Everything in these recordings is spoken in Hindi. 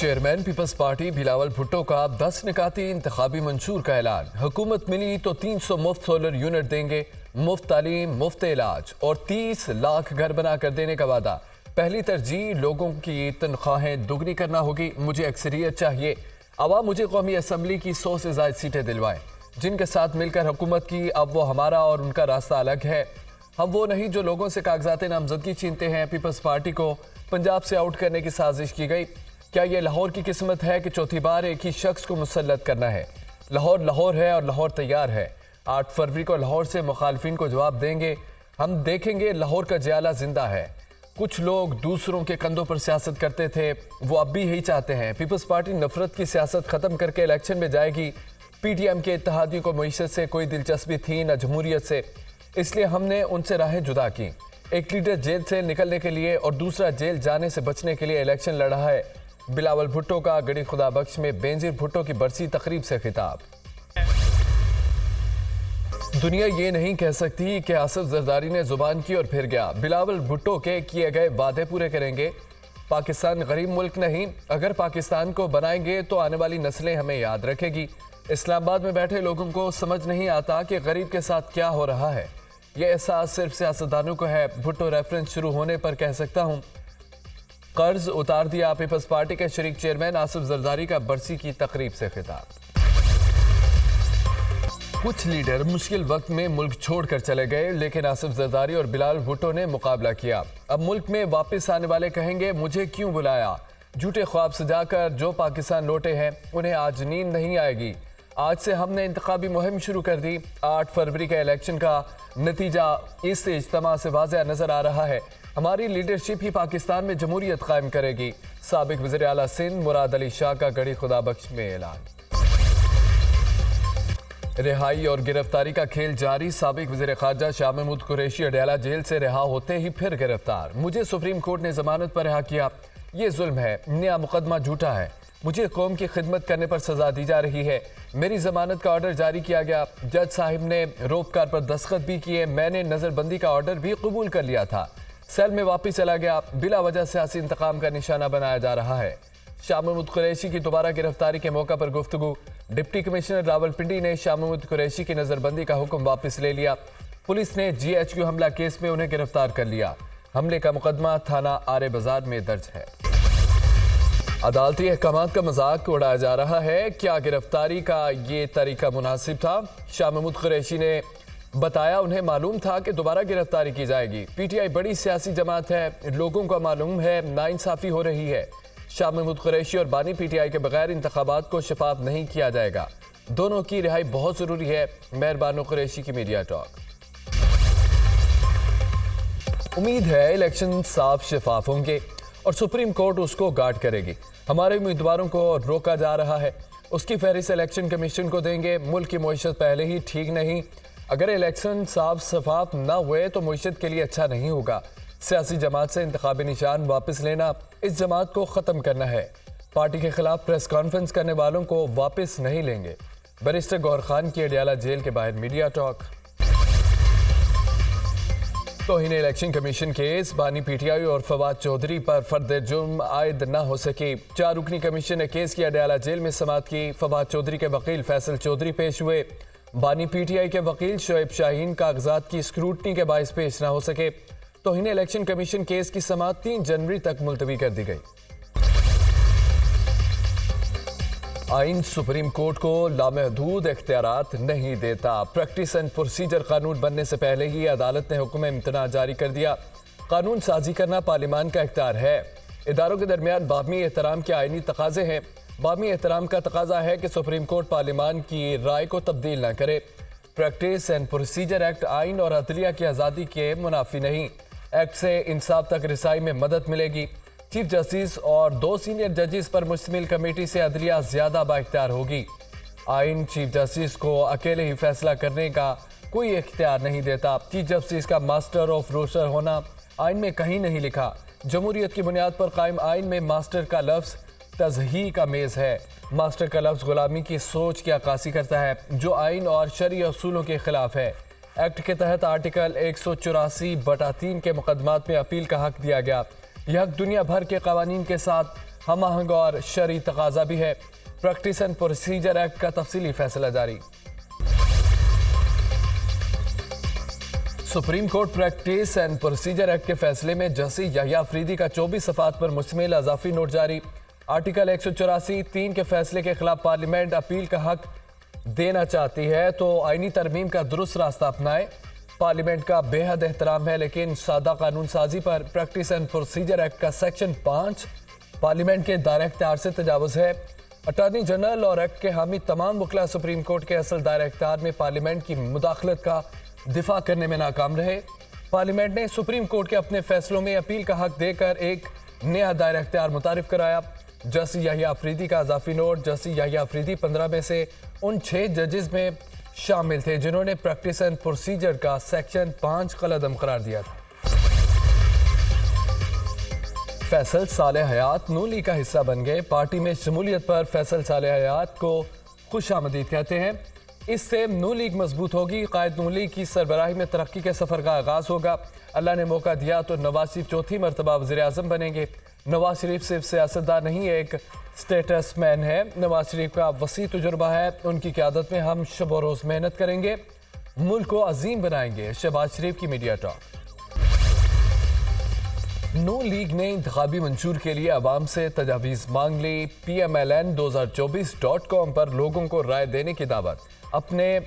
Chairman Peoples Party Bilawal Bhutto का 10 निकाती इंतखाबी मंशूर का ऐलान। हुकूमत मिली तो 300 मुफ्त सोलर यूनिट देंगे, मुफ्त तालीम, मुफ्त इलाज और 30 लाख घर बना कर देने का वादा। पहली तरजीह लोगों की तनख्वाहें दुगनी करना होगी। मुझे अक्सरियत चाहिए। अवाम मुझे कौमी असम्बली की 100 से ज़ायद सीटें दिलवाएं। जिनके साथ मिलकर हुकूमत की, अब वो हमारा और उनका रास्ता अलग है। हम वो नहीं जो लोगों से कागजात नामजदगी छीनते हैं। पीपल्स पार्टी को पंजाब से आउट करने की साजिश की गई। क्या ये लाहौर की किस्मत है कि चौथी बार एक ही शख्स को मुसल्लत करना है? लाहौर लाहौर है और लाहौर तैयार है। 8 फरवरी को लाहौर से मुखालफिन को जवाब देंगे। हम देखेंगे लाहौर का जियाला जिंदा है। कुछ लोग दूसरों के कंधों पर सियासत करते थे, वो अब भी यही चाहते हैं। पीपल्स पार्टी नफरत की सियासत खत्म करके इलेक्शन में जाएगी। पीटीएम के इत्तेहादियों को मईशत से कोई दिलचस्पी थी न जमहूरियत से, इसलिए हमने उनसे राहें जुदा की। एक लीडर जेल से निकलने के लिए और दूसरा जेल जाने से बचने के लिए इलेक्शन लड़ा है। बिलावल भुट्टो का गड़ी खुदा बख्श में बेनजीर भुट्टो की बरसी तकरीब से खिताब। दुनिया ये नहीं कह सकती कि आसिफ जरदारी ने जुबान की और फिर गया। बिलावल भुट्टो के किए गए वादे पूरे करेंगे। पाकिस्तान गरीब मुल्क नहीं, अगर पाकिस्तान को बनाएंगे तो आने वाली नस्लें हमें याद रखेगी। इस्लामाबाद में बैठे लोगों को समझ नहीं आता कि गरीब के साथ क्या हो रहा है। यह एहसास सिर्फ सियासतदानों को है। भुट्टो रेफरेंस शुरू होने पर कह सकता हूं, कर्ज उतार दिया। पीपल्स पार्टी के शरीक चेयरमैन आसिफ जरदारी का बरसी की तकरीब से खिताब। कुछ लीडर मुश्किल वक्त में मुल्क छोड़कर चले गए, लेकिन आसिफ जरदारी और बिलावल भुट्टो ने मुकाबला किया। अब मुल्क में वापस आने वाले कहेंगे, मुझे क्यों बुलाया? झूठे ख्वाब सजाकर जो पाकिस्तान लौटे हैं उन्हें आज नींद नहीं आएगी। आज से हमने इंतखाबी मुहिम शुरू कर दी। 8 फरवरी के इलेक्शन का नतीजा इस इज्तिमा से वाज़ेह नजर आ रहा है। हमारी लीडरशिप ही पाकिस्तान में जमहूरियत कायम करेगी। साबिक वज़ीर आला सिंध मुराद अली शाह का गड़ी खुदा बख्श में ऐलान। रिहाई और गिरफ्तारी का खेल जारी। साबिक वज़ीर ख़ारजा शाह महमूद कुरैशी अडयाला जेल से रिहा होते ही फिर गिरफ्तार। मुझे सुप्रीम कोर्ट ने जमानत पर रिहा किया, ये जुल्म है। नया मुकदमा झूठा है। मुझे कौम की खिदमत करने पर सजा दी जा रही है। मेरी जमानत का ऑर्डर जारी किया गया। जज साहिब ने रोपकार पर दस्तखत भी किए। मैंने नजरबंदी का ऑर्डर भी कबूल कर लिया था। सेल में वापस चला गया। बिला वजह सियासी इंतकाम का निशाना बनाया जा रहा है। शाह महमूद कुरैशी की दोबारा गिरफ्तारी के मौका पर गुफ्तगू। डिप्टी कमिश्नर रावलपिंडी ने शाह महमूद कुरैशी की नजरबंदी का हुक्म वापस ले लिया। पुलिस ने GHQ हमला केस में उन्हें गिरफ्तार कर लिया। हमले का मुकदमा थाना आरे बाजार में दर्ज है। अदालती अहकाम का मजाक उड़ाया जा रहा है। क्या गिरफ्तारी का ये तरीका मुनासिब था? शाह महमूद कुरैशी ने बताया उन्हें मालूम था कि दोबारा गिरफ्तारी की जाएगी। PTI बड़ी सियासी जमात है, लोगों को मालूम है नाइंसाफी हो रही है। शाह महमूद कुरैशी और बानी PTI के बगैर इंतखाबात को शफाफ नहीं किया जाएगा। दोनों की रिहाई बहुत जरूरी है। मेहरबानो कुरैशी की मीडिया टॉक। उम्मीद है इलेक्शन साफ शफाफ होंगे और सुप्रीम कोर्ट उसको गार्ड करेगी। हमारे उम्मीदवारों को रोका जा रहा है, उसकी फहरिस्त इलेक्शन कमीशन को देंगे। मुल्क की मईशत पहले ही ठीक नहीं, अगर इलेक्शन साफ शफाफ ना हुए तो मईशत के लिए अच्छा नहीं होगा। सियासी जमात से इंतखाबी निशान वापस लेना, इस जमात को ख़त्म करना है। पार्टी के खिलाफ प्रेस कॉन्फ्रेंस करने वालों को वापस नहीं लेंगे। बैरिस्टर गौहर खान की अडयाला जेल के बाहर मीडिया टॉक। तौहीन इलेक्शन कमीशन केस। बानी PTI और फवाद चौधरी पर फर्द जुर्म आयद न हो सके। 4 रुकनी कमीशन ने केस की अडयाला जेल में समाअत की। फवाद चौधरी के वकील फैसल चौधरी पेश हुए। बानी PTI के वकील शोएब शाहीन कागजात की स्क्रूटनी के बायस पेश न हो सके। तौहीन इलेक्शन कमीशन केस की समाअत 3 जनवरी तक मुलतवी कर दी गई। आइन सुप्रीम कोर्ट को लामहदूद इख्तियारात नहीं देता। प्रैक्टिस एंड प्रोसीजर कानून बनने से पहले ही अदालत ने हुक्म इम्तना जारी कर दिया। कानून साजी करना पार्लियामान का इख्तियार है। इदारों के दरमियान बाहमी एहतराम के आइनी तकाजे हैं। बाहमी एहतराम का तकाजा है कि सुप्रीम कोर्ट पार्लियामान की राय को तब्दील न करे। प्रैक्टिस एंड प्रोसीजर एक्ट आइन और अदलिया की आज़ादी के मुनाफी नहीं। एक्ट से इंसाफ तक रिसाई में मदद मिलेगी। चीफ जस्टिस और 2 सीनियर जजेस पर मुश्तमिल कमेटी से अदलिया ज्यादा बाइख्तियार होगी। आइन चीफ जस्टिस को अकेले ही फैसला करने का कोई इख्तियार नहीं देता। चीफ जस्टिस का मास्टर ऑफ रोस्टर होना आइन में कहीं नहीं लिखा। जमहूरियत की बुनियाद पर कायम आइन में मास्टर का लफ्ज तज़हीक का मेज़ है। मास्टर का लफ्ज गुलामी की सोच की अक्कासी करता है, जो आइन और शरई असूलों के खिलाफ है। एक्ट के तहत आर्टिकल 184/3 के मुकदमात में अपील का हक दिया गया। यह दुनिया भर के कवानीन के साथ हम आहंग और शरई तकाजा भी है। प्रैक्टिस एंड प्रोसीजर एक्ट का तफसीली फैसला जारी। Supreme court practice and procedure act के फैसले में जस्टिस याह्या अफरीदी का 24 सफ़ात पर मुश्तमिल अज़ाफ़ी नोट जारी। आर्टिकल 184(3) के फैसले के खिलाफ पार्लियामेंट अपील का हक देना चाहती है तो आईनी तरमीम का दुरुस्त रास्ता अपनाए। पार्लियामेंट का बेहद एहतराम है, लेकिन सादा कानून साजी पर प्रैक्टिस एंड प्रोसीजर एक्ट का सेक्शन 5 पार्लियामेंट के दायरे इख्तियार से तजावुज़ है। अटॉर्नी जनरल और एक्ट के हामी तमाम वकला सुप्रीम कोर्ट के असल दायरे इख्तियार में पार्लियामेंट की मुदाखलत का दिफा करने में नाकाम रहे। पार्लियामेंट ने सुप्रीम कोर्ट के अपने फैसलों में अपील का हक देकर एक नया दायरा इख्तियार मुतारिफ कराया। जस्टिस याह्या अफरीदी का अज़ाफ़ी नोट। जस्टिस याह्या अफरीदी 15 में से उन 6 जजेस में शामिल थे जिन्होंने प्रैक्टिस एंड प्रोसीजर का सेक्शन 5 कलअदम करार दिया था। फैसल साले हयात नून लीग का हिस्सा बन गए। पार्टी में शमूलियत पर फैसल साले हयात को खुशामदीद कहते हैं। इससे नून लीग मजबूत होगी। कायद नून लीग की सरबराही में तरक्की के सफ़र का आगाज़ होगा। अल्लाह ने मौका दिया तो नवाज शरीफ चौथी मरतबा वज़ीर आज़म बनेंगे। नवाज शरीफ सिर्फ सियासतदान नहीं, एक स्टेटस मैन है। नवाज शरीफ का वसी तजुर्बा है। उनकी क़यादत में हम शब और रोज़ मेहनत करेंगे, मुल्क को अजीम बनाएंगे। शहबाज शरीफ की मीडिया टॉक। नून लीग ने इंतखाबी मंशूर के लिए अवाम से तजावीज़ मांग ली। PMLN2024.com पर लोगों को राय देने की दावत। अपने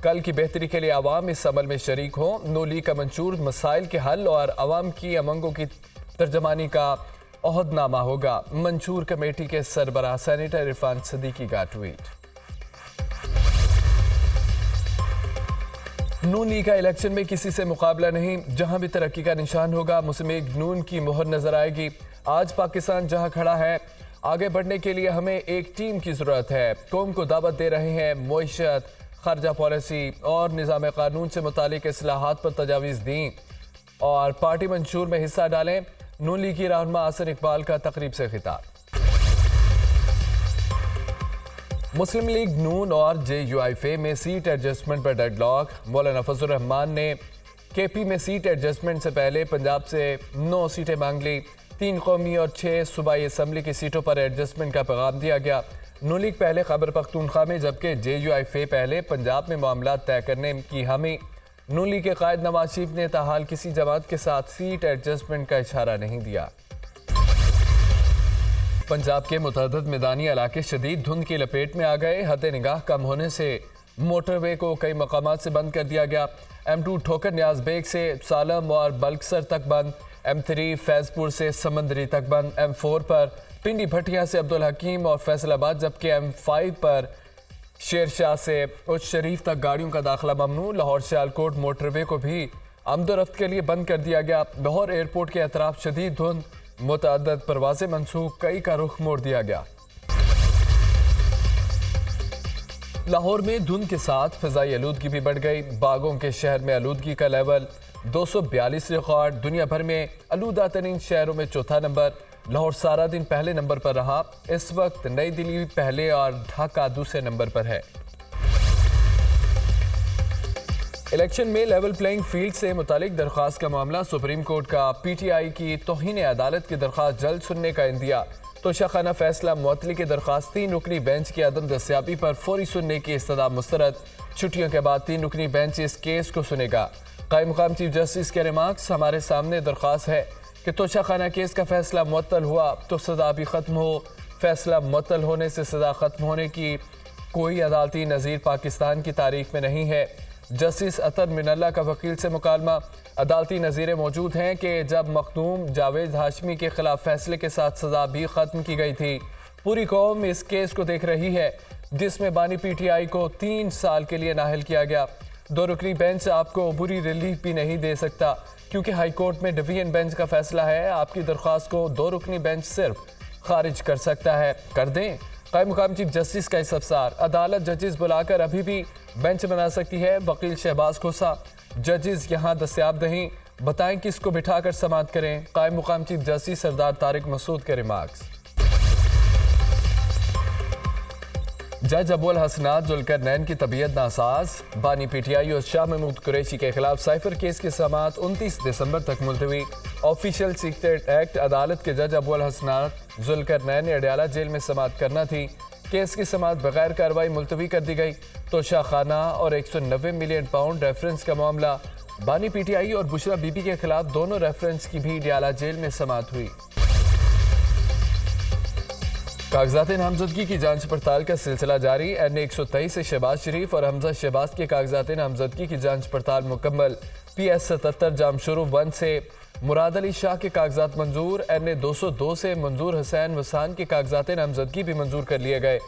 कल की बेहतरी के लिए अवाम इस अमल में शरीक हो। नून लीग का मंशूर मसाइल के हल और अवाम की अमंगों की तर्जमानी का अहदनामा होगा। मंशूर कमेटी के सरबराह सेनेटर इरफान सदीकी का ट्वीट। नून लीग का इलेक्शन में किसी से मुकाबला नहीं, जहां भी तरक्की का निशान होगा मुस्लिम लीग नून की मोहर नजर आएगी। आज पाकिस्तान जहां खड़ा है, आगे बढ़ने के लिए हमें एक टीम की जरूरत है। कौम को दावत दे रहे हैं मुईशत, खर्जा पॉलिसी और निज़ाम कानून से मुतालिक इस्लाहात पर तजावीज़ दी और पार्टी मंशूर में हिस्सा डालें। नून लीग की रहनुमा आसन इकबाल का तकरीब से खिताब। मुस्लिम लीग नून और JUIF में सीट एडजस्टमेंट पर डेडलॉक। मौलाना फजल रहमान ने KP में सीट एडजस्टमेंट से पहले पंजाब से 9 सीटें मांग ली। 3 कौमी और 6 सूबाई असम्बली की सीटों पर एडजस्टमेंट का पैगाम दिया गया। नून लीग पहले खैबर पख्तूनख्वा में, जबकि JUIF पहले पंजाब में मामला तय करने की हामी। नून लीग के कायद नवाज शरीफ ने ताहाल किसी जमात के साथ सीट एडजस्टमेंट का इशारा नहीं दिया। पंजाब के मुतअद्दिद मैदानी इलाके शदीद धुंध की लपेट में आ गए। हद निगाह कम होने से मोटरवे को कई मकामात से बंद कर दिया गया। M2 ठोकर न्याज बेग से सालम और बल्कसर तक बंद। M3 फैजपुर से समंदरी तक बंद। M4 पर पिंडी भटिया से अब्दुल हकीम और फैसलाबाद, जबकि M5 पर शेरशाह से उच्च शरीफ तक गाड़ियों का दाखिला ममनू। लाहौर सियालकोट मोटरवे को भी आमदोरफ्त के लिए बंद कर दिया गया। लाहौर एयरपोर्ट के अतराफ शदीद धुंध, मुतअद्दिद परवाज़ें मनसूख, कई का रुख मोड़ दिया गया। लाहौर में धुंध के साथ फिजाई आलूदगी भी बढ़ गई। बागों के शहर में आलूदगी का लेवल 242 रिकॉर्ड। दुनिया भर में आलूदा तरीन शहरों में चौथा नंबर। लाहौर सारा दिन पहले नंबर पर रहा। इस वक्त नई दिल्ली पहले और ढाका दूसरे नंबर पर है। इलेक्शन में लेवल प्लेइंग फील्ड से मुतालिक दरख्वास्त का मामला। सुप्रीम कोर्ट का PTI की तौहीन अदालत की दरख्वास्त जल्द सुनने का इंदिया। तोशाखाना फैसला मुअत्तली की दरख्वास्त 3 रुकनी बेंच की अदम दस्याबी पर फौरी सुनने की इस्तदा मुस्तरद। छुट्टियों के बाद 3 रुकनी बेंच इस केस को सुनेगा। कायम मुकाम चीफ जस्टिस के रिमार्क्स। हमारे सामने दरख्वास्त है कि तोशाखाना केस का फैसला मुअत्तल हुआ तो सजा भी खत्म हो। फैसला मुअत्तल होने से सजा खत्म होने की कोई अदालती नज़ीर पाकिस्तान की तारीख में नहीं है। जस्टिस अतर मिनल्ला का वकील से मुकालमा। अदालती नज़ीरें मौजूद हैं कि जब मखदूम जावेद हाशमी के खिलाफ फैसले के साथ सजा भी ख़त्म की गई थी। पूरी कौम इस केस को देख रही है जिसमें बानी PTI को 3 साल के लिए नाअहल किया गया। 2 रुकनी बेंच आपको अबूरी रिलीफ भी नहीं दे सकता क्योंकि हाई कोर्ट में डिवीजन बेंच का फैसला है। आपकी दरख्वास्त को 2 रुकनी बेंच सिर्फ खारिज कर सकता है। कर दें। कायम मुकाम चीफ जस्टिस का इस्तफसार। अदालत जजेस बुलाकर अभी भी बेंच बना सकती है। वकील शहबाज खोसा। जजेस यहाँ दस्याब नहीं, बताएं किसको बिठाकर समाअत करें। कायम मुकाम चीफ जस्टिस सरदार तारिक मसूद के रिमार्क्स। जज अबुल हसनात जुल्करनैन की तबीयत नासाज। बानी PTI और शाह महमूद कुरैशी के खिलाफ साइफर केस की समाअत 29 दिसंबर तक मुलतवी। Official secret act. अदालत के जज अबुल हसनात जुल्करनैन ने अडयाला जेल में समाअत करना थी। केस की समाअत बगैर कार्रवाई मुलतवी कर दी गई। तोशा खाना और 190 मिलियन पाउंड रेफरेंस का मामला। बानी पीटीआई और बुशरा बीबी के खिलाफ दोनों रेफरेंस की भी अडयाला जेल में समाअत हुई। कागजात नामजदगी की जांच पड़ताल का सिलसिला जारी। NA 123 से शहबाज शरीफ और हमजा शहबाज के कागजात नामजदगी की जांच पड़ताल मुकम्मल। PS 77 जामशुरू 1 से मुराद अली शाह के कागजात मंजूर। NA 202 से मंजूर हुसैन वसान के कागजात नामजदगी भी मंजूर कर लिए गए।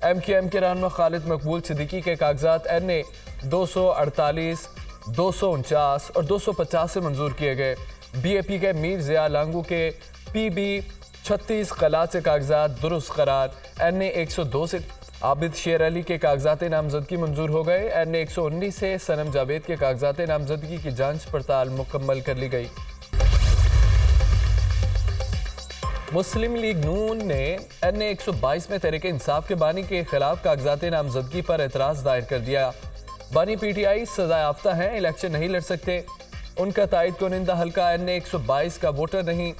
MQM के रहनुमा खालिद मकबूल सिद्दीकी के कागजात NA 248, 249 और 250 से मंजूर किए गए। BAP के मीर जिया लांगू के PB 36 कलात से कागजात दुरुस्त करार। NA 102 से आबिद शेर अली के कागजात नामजदगी मंजूर हो गए। NA 119 से सनम जावेद के कागजात नामजदगी की जांच पड़ताल मुकम्मल कर ली गई। मुस्लिम लीग नून ने NA 122 में तहरीक इंसाफ के बानी के खिलाफ कागजात नामजदगी पर एतराज़ दायर कर दिया। बानी PTI सजा याफ्ता हैं, इलेक्शन नहीं लड़ सकते। उनका तायद कुनिंदा हल्का NA 122 का वोटर नहीं।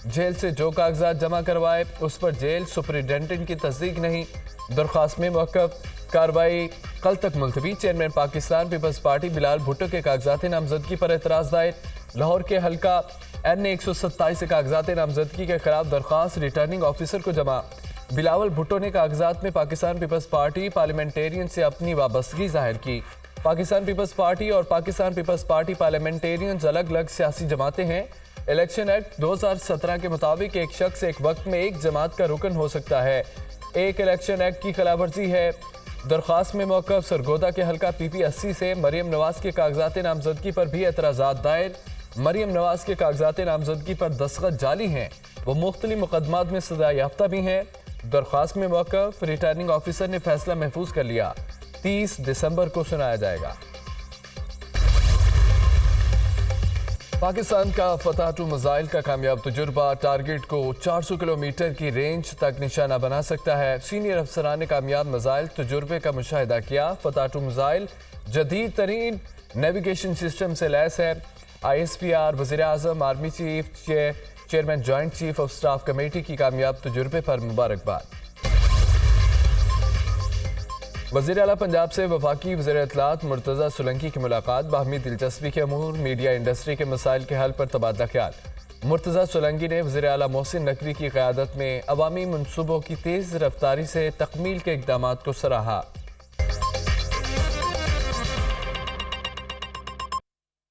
जेल से जो कागजात जमा करवाए उस पर जेल सुपरिटेंडेंट की तस्दीक नहीं। दरख्वास्त में मौक़िफ़, कार्रवाई कल तक मुलतवी। चेयरमैन पाकिस्तान पीपल्स पार्टी बिलाल भुट्टो के कागजात नामजदगी पर एतराज़ दायर। लाहौर के हल्का NA 127 से कागजात नामजदगी के खिलाफ दरख्वास्त रिटर्निंग ऑफिसर को जमा। बिलावल भुट्टो ने कागजात में पाकिस्तान पीपल्स पार्टी पार्लियामेंटेरियन से अपनी वाबस्तगी जाहिर की। पाकिस्तान पीपल्स पार्टी और पाकिस्तान पीपल्स पार्टी पार्लियामेंटेरियन अलग अलग सियासी जमातें हैं। इलेक्शन एक्ट 2017 के मुताबिक एक शख्स एक वक्त में एक जमात का रुकन हो सकता है। एक इलेक्शन एक्ट की खिलाफवर्जी है। दरख्वास्त में मौक़िफ़ सरगोदा के हल्का PP 80 से मरियम नवाज के कागजात नामजदगी पर भी एतराज़ात दायर। मरियम नवाज के कागजात नामजदगी पर दस्तखत जाली हैं। वो मुख्तलिफ मुकदमात में सजा याफ्ता भी हैं। दरख्वास्त में मौक़िफ़ रिटर्निंग ऑफिसर ने फैसला महफूज कर लिया। 30 दिसंबर को सुनाया जाएगा। पाकिस्तान का फतह 2 मिसाइल का कामयाब तजुर्बा टारगेट को 400 किलोमीटर की रेंज तक निशाना बना सकता है। सीनियर अफसरान ने कामयाब मिसाइल तजुर्बे का मुशाहिदा किया। फतह 2 मिसाइल जदीद तरीन नेविगेशन सिस्टम से लैस है। ISPR, वज़ीर आज़म, army chief, chairman joint chief of staff committee की कामयाब तजुर्बे पर मुबारकबाद। वज़ीर आला पंजाब से वफाकी वज़ीर इत्तलात मुर्तज़ा सोलंकी की मुलाकात। बाहमी दिलचस्पी के अमूर, मीडिया इंडस्ट्री के मसाइल के हल पर तबादला ख्याल। मुर्तज़ा सोलंकी ने वज़ीर आला मोहसिन नकवी की क़यादत में अवामी मनसूबों की तेज़ रफ्तारी से तकमील के इक़दामात को सराहा।